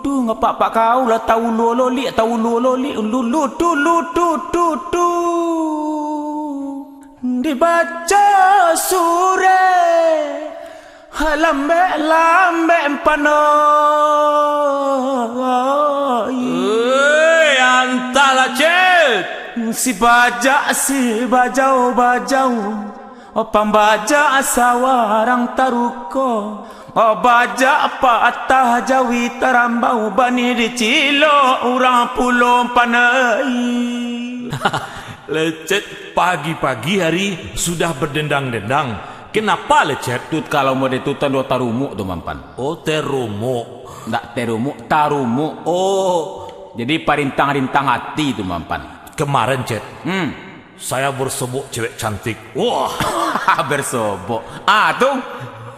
tu ngapak pak kau lah tahu loli tahu loli tu dibaca sure lambe panoi antara cet si bajau pambaja sawarang taruko baja patah jawi tarambau bani dicilo urang pulau panai. Lecet, pagi-pagi hari sudah berdendang-dendang. Kenapa lecet? Tut kalau mau ditutan dua tarumuk tu mampan. Oh, terumuk. Tak terumuk, tarumuk. Oh, jadi parintang-rintang hati tu mampan. Kemarin cet, saya bersobok cewek cantik. Wah, bersobok. Tu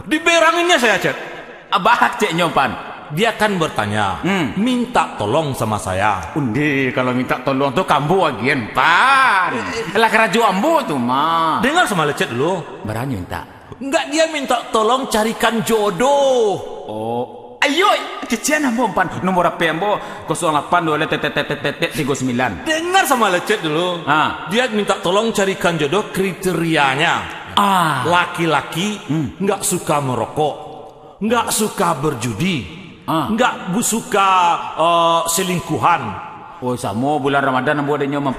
diberanginnya saya cet. Abah cek nyopan. Dia kan bertanya, minta tolong sama saya. Undi kalau minta tolong tu kambu agian pan. Lah keraju ambu tu mah. Dengar sama lecet dulu. Berani minta. Enggak, dia minta tolong carikan jodoh. Oh, ayo cician ambo pan. Nomor HP ambo 0822 Dengar sama lecet dulu. Dia minta tolong carikan jodoh kriterianya. Laki-laki enggak suka merokok, enggak suka berjudi. Enggak suka selingkuhan. Oh, sama bulan Ramadan ambo ada nyoman.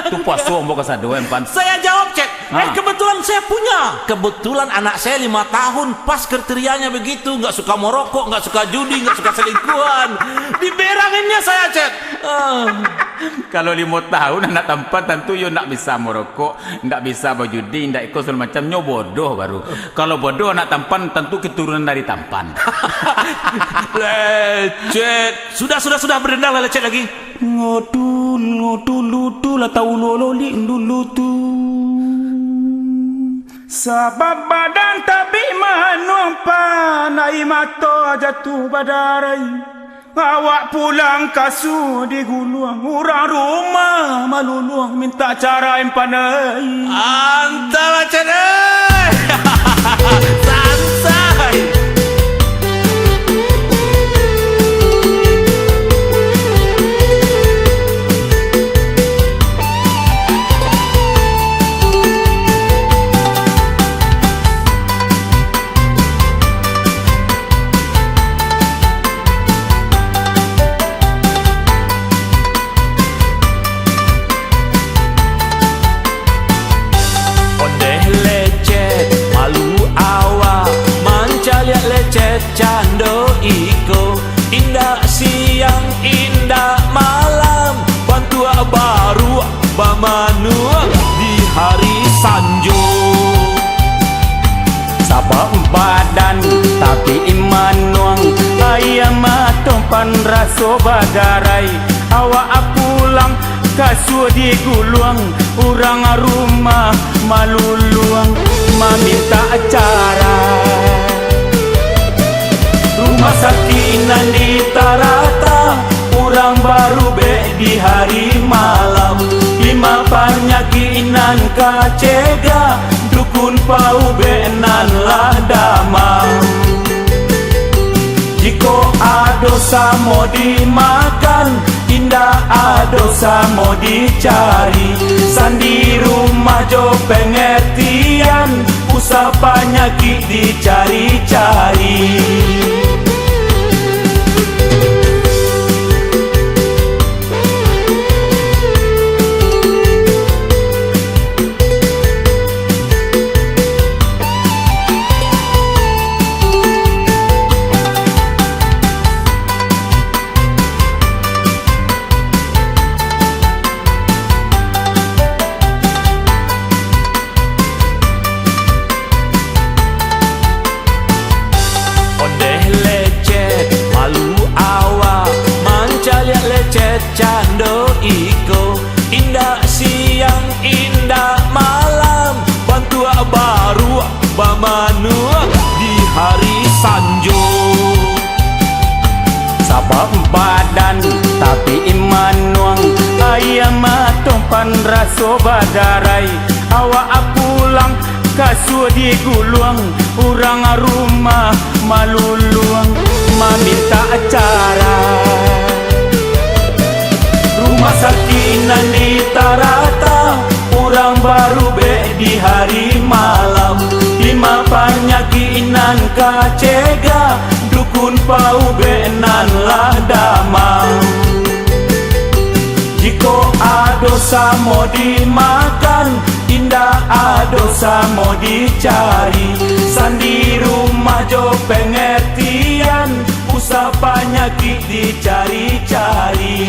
Tu puasa ambo kasado empan. Saya jawab cek. Kebetulan saya punya. Kebetulan anak saya 5 tahun pas kriterianya begitu, enggak suka merokok, enggak suka judi, enggak suka selingkuhan. Diberanginnya saya cek. Kalau 5 tahun anak tampan tentu yo nak bisa merokok, ndak bisa berjudi, ndak ikut segala macamnya bodoh baru. Kalau bodoh anak tampan tentu keturunan dari tampan. Lecet. Sudah berdendang lah lecet lagi. Ngotul lah tahu loli dulu tu. Sabab badan tabi manuang panai mato jatuh badarai. Awak pulang kasu diguluang, orang rumah maluluang minta cara yang pandai. Antara cedek. Santai. Cando iko indah siang indah malam bantua baru bamanua di hari sanjo. Sabah badan tapi iman nuang ayam matompan raso bagarai. Awak pulang kasu diguluang urang rumah maluluang meminta acara. Rumah sakinan di tarata, orang baru di hari malam. 5 panyakinan kacega, dukun pau benan lah damam. Jiko ado samo dimakan, indah ado samo dicari. Sandi rumah jo pengertian, usah penyakit dicari-cari. Cando iko indah siang indah malam bantua baru bamanua di hari sanjo. Sabab badan tapi iman nuang ayam matompan raso badarai. Awak pulang kasu diguluang urang rumah maluluang meminta acara. Masakinan di tarata, orang baru be di hari malam. Lima panyakinan kacega, dukun pau benan lah damang. Jiko ado samo dimakan, indah ado samo dicari. Sandi rumah jo pengertian, usah penyakit dicari-cari.